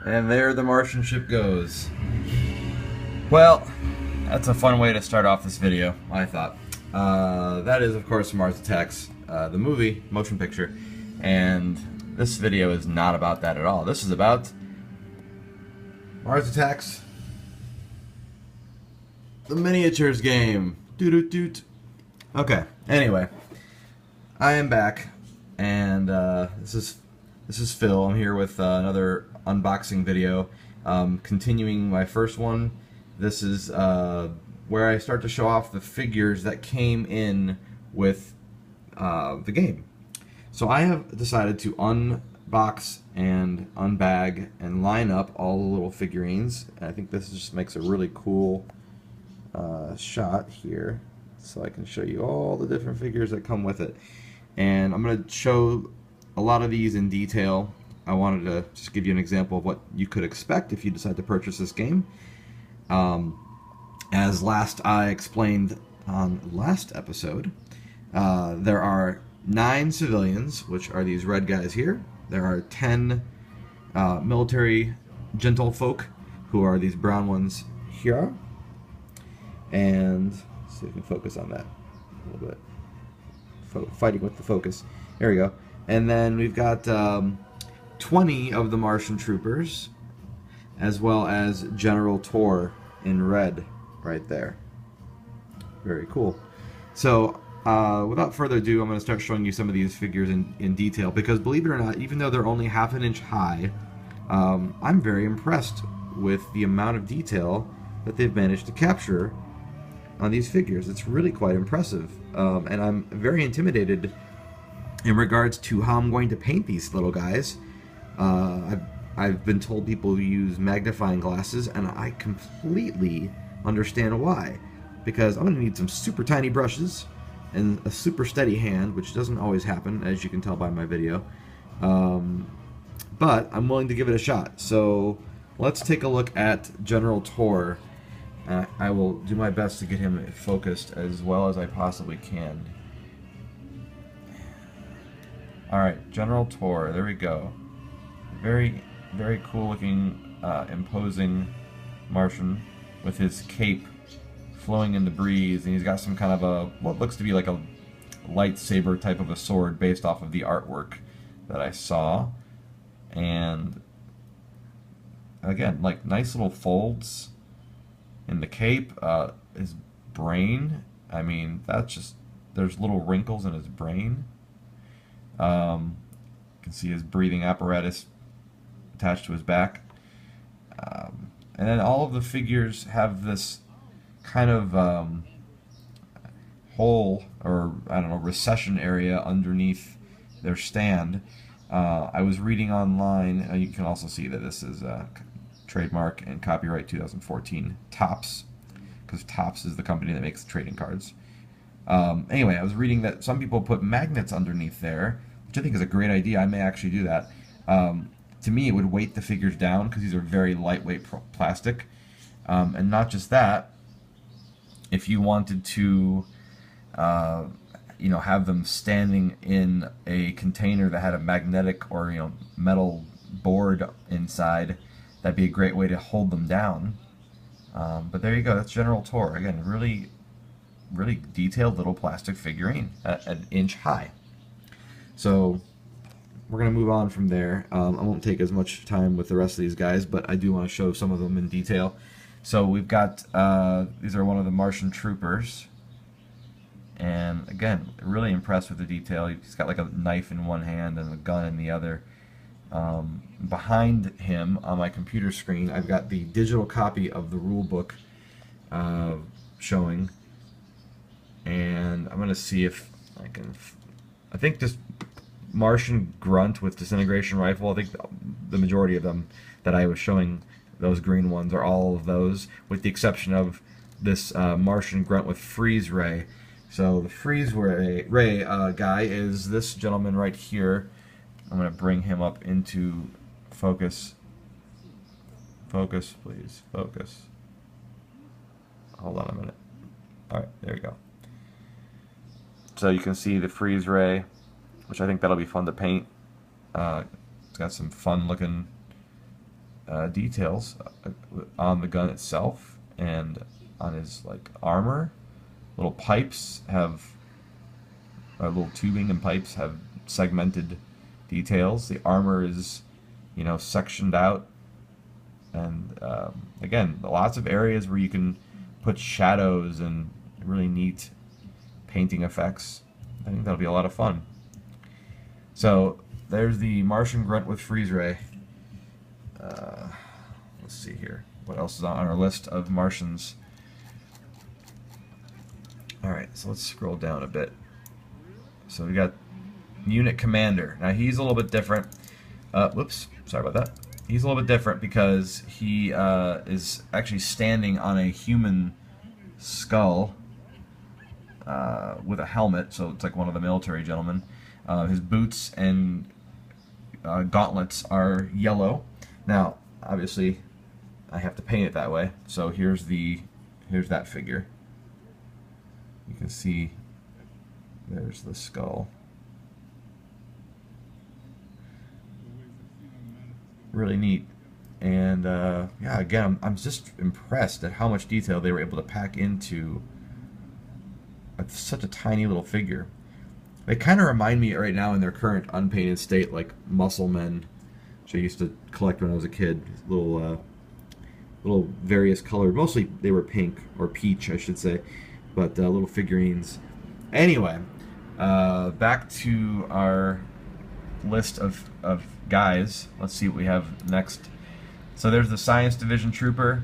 And there the Martian ship goes. Well, that's a fun way to start off this video, I thought. That is, of course, Mars Attacks, the movie, motion picture. And this video is not about that at all. This is about Mars Attacks, the miniatures game. Doot. Okay, anyway. I am back, and this is Phil. I'm here with another unboxing video, continuing my first one. This is where I start to show off the figures that came in with the game. So I have decided to unbox and unbag and line up all the little figurines. And I think this just makes a really cool shot here, so I can show you all the different figures that come with it. And I'm going to show a lot of these in detail. I wanted to just give you an example of what you could expect if you decide to purchase this game. As I explained on last episode, there are 9 civilians, which are these red guys here. There are 10 military gentlefolk, who are these brown ones here. And let's see if we can focus on that a little bit. Fighting with the focus. There we go. And then we've got 20 of the Martian troopers, as well as General Tor in red right there. Very cool. So without further ado, I'm going to start showing you some of these figures in detail, because believe it or not, even though they're only half an inch high, I'm very impressed with the amount of detail that they've managed to capture on these figures. It's really quite impressive, and I'm very intimidated in regards to how I'm going to paint these little guys. I've been told people use magnifying glasses, and I completely understand why, because I'm going to need some super tiny brushes and a super steady hand, which doesn't always happen, as you can tell by my video, but I'm willing to give it a shot. So let's take a look at General Tor. I will do my best to get him focused as well as I possibly can. Alright, General Tor, there we go. Very, very cool looking, imposing Martian with his cape flowing in the breeze, and he's got some kind of a, what looks to be like a lightsaber type of a sword based off of the artwork that I saw. And again, like nice little folds in the cape. His brain, I mean, that's just, there's little wrinkles in his brain. You can see his breathing apparatus attached to his back. And then all of the figures have this kind of hole, or I don't know, recession area underneath their stand. I was reading online, you can also see that this is trademark and copyright 2014 Topps, because Topps is the company that makes the trading cards. Anyway, I was reading that some people put magnets underneath there, which I think is a great idea. I may actually do that. To me, it would weight the figures down, because these are very lightweight plastic. And not just that, if you wanted to you know, have them standing in a container that had a magnetic or, you know, metal board inside, that'd be a great way to hold them down. But there you go, that's General Tor. Again, really detailed little plastic figurine at an inch high. So we're going to move on from there. I won't take as much time with the rest of these guys, but I do want to show some of them in detail. So we've got, these are one of the Martian troopers. And again, really impressed with the detail. He's got like a knife in one hand and a gun in the other. Behind him on my computer screen, I've got the digital copy of the rule book showing. And I'm going to see if I can, I think this Martian grunt with disintegration rifle, I think the majority of them that I was showing, those green ones, are all of those, with the exception of this Martian grunt with freeze ray. So the freeze ray guy is this gentleman right here. I'm going to bring him up into focus. Focus, please. Focus. Hold on a minute. Alright, there we go. So you can see the freeze ray, which I think that'll be fun to paint. It's got some fun looking details on the gun itself and on his like armor. Little pipes have little tubing and pipes have segmented details. The armor is, you know, sectioned out, and again, lots of areas where you can put shadows and really neat painting effects. I think that'll be a lot of fun. So there's the Martian grunt with freeze ray. Let's see here. What else is on our list of Martians? Alright, so let's scroll down a bit. So we got Unit Commander. Now he's a little bit different. Whoops, sorry about that. He's a little bit different because he is actually standing on a human skull with a helmet, so it's like one of the military gentlemen. His boots and gauntlets are yellow. Now, obviously, I have to paint it that way. So here's that figure. You can see there's the skull. Really neat. And yeah, again, I'm just impressed at how much detail they were able to pack into such a tiny little figure. They kind of remind me right now in their current unpainted state like Muscle Men, which I used to collect when I was a kid. Little various colored, mostly they were pink or peach, I should say, but little figurines. Anyway, back to our list of guys. Let's see what we have next. So there's the Science Division Trooper,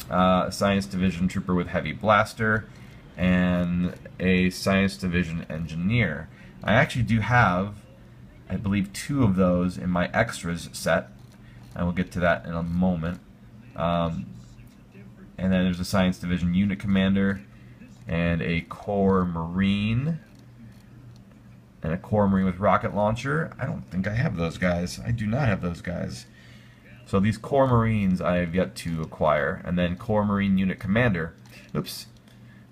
Science Division Trooper with Heavy Blaster, and a Science Division Engineer. I actually do have, I believe, 2 of those in my extras set, and we'll get to that in a moment. And then there's a Science Division Unit Commander, and a Corps Marine, and a Corps Marine with rocket launcher. I don't think I have those guys. I do not have those guys. So these Corps Marines I have yet to acquire, and then Corps Marine Unit Commander. Oops.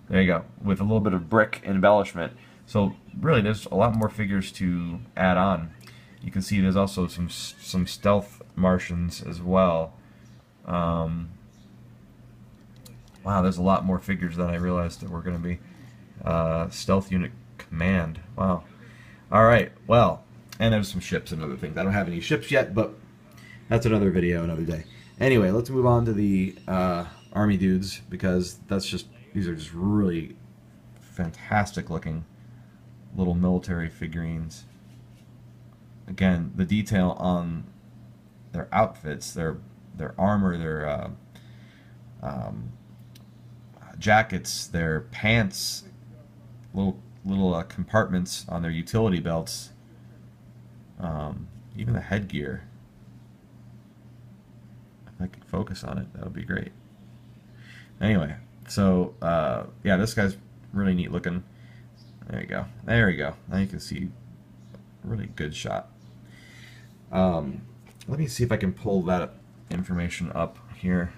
There you go, with a little bit of brick embellishment. So really, there's a lot more figures to add on. You can see there's also some stealth Martians as well. Wow, there's a lot more figures than I realized that were going to be. Stealth Unit Command. Wow. All right. Well, and there's some ships and other things. I don't have any ships yet, but that's another video, another day. Anyway, let's move on to the army dudes, because these are just really fantastic looking little military figurines. Again, the detail on their outfits, their armor, their jackets, their pants, little compartments on their utility belts, even the headgear. If I could focus on it, that would be great. Anyway, so yeah, this guy's really neat looking. There you go. There you go. Now you can see really good shot. Let me see if I can pull that information up here.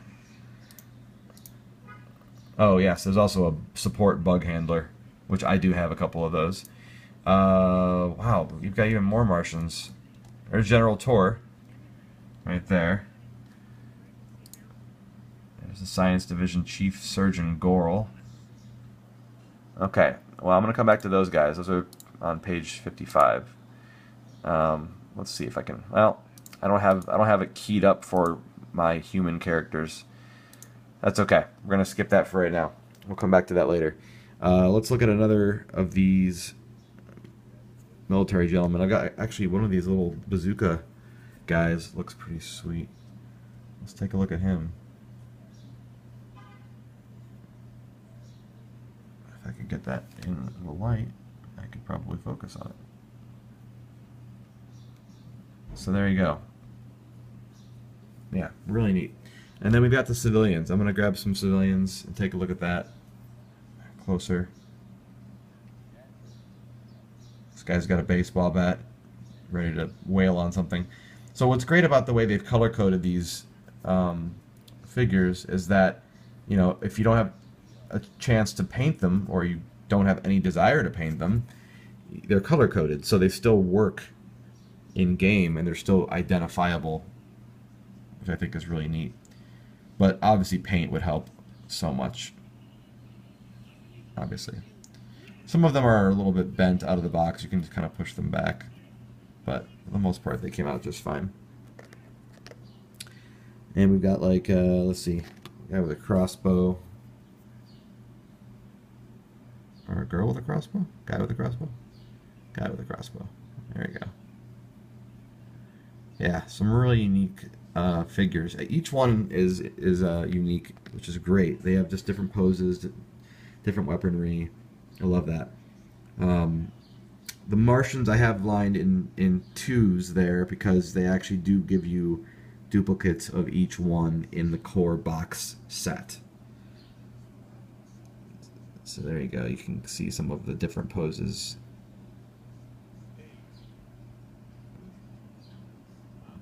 Oh yes, there's also a support bug handler, which I do have a couple of those. Wow, you've got even more Martians. There's General Tor, right there. There's the Science Division Chief Surgeon Gorel. Okay, well, I'm going to come back to those guys. Those are on page 55. Let's see if I can. Well, I don't have it keyed up for my human characters. That's okay. We're going to skip that for right now. We'll come back to that later. Let's look at another of these military gentlemen. I've got actually one of these little bazooka guys. Looks pretty sweet. Let's take a look at him. If I could get that in the light, I could probably focus on it. So there you go. Yeah, really neat. And then we've got the civilians. I'm going to grab some civilians and take a look at that closer. This guy's got a baseball bat, ready to wail on something. So what's great about the way they've color-coded these figures is that, you know, if you don't have a chance to paint them, or you don't have any desire to paint them, they're color-coded, so they still work in game and they're still identifiable which I think is really neat. But obviously paint would help so much. Obviously. Some of them are a little bit bent out of the box. You can just kind of push them back. But for the most part, they came out just fine. And we've got like, let's see, guy with a crossbow. Or a girl with a crossbow? Guy with a crossbow? Guy with a crossbow. There you go. Yeah, some really unique figures. Each one is unique, which is great. They have just different poses, different weaponry. I love that. The Martians I have lined in twos there because they actually do give you duplicates of each one in the core box set. So there you go. You can see some of the different poses.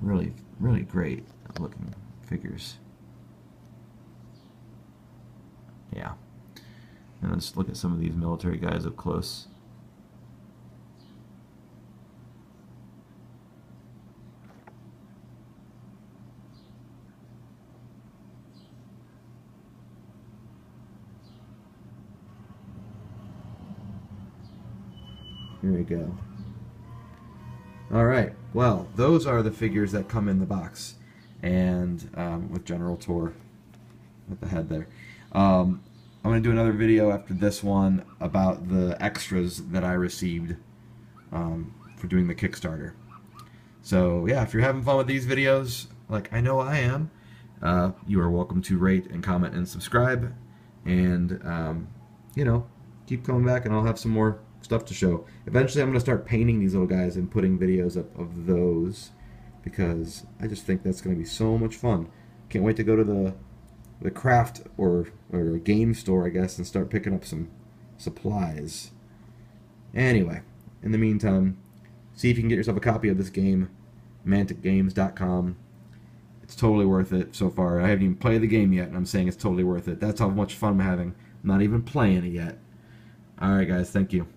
Really, really great looking figures. Yeah. And let's look at some of these military guys up close. Here we go. Alright, well, those are the figures that come in the box. And with General Tor at the head there. I'm going to do another video after this one about the extras that I received for doing the Kickstarter. So, yeah, if you're having fun with these videos, like I know I am, you are welcome to rate and comment and subscribe. And, you know, keep coming back and I'll have some more stuff to show. Eventually I'm going to start painting these little guys and putting videos up of those because I just think that's going to be so much fun. Can't wait to go to the craft or a game store, I guess, and start picking up some supplies. Anyway, in the meantime, see if you can get yourself a copy of this game, manticgames.com. It's totally worth it so far. I haven't even played the game yet, and I'm saying it's totally worth it. That's how much fun I'm having. I'm not even playing it yet. Alright guys, thank you.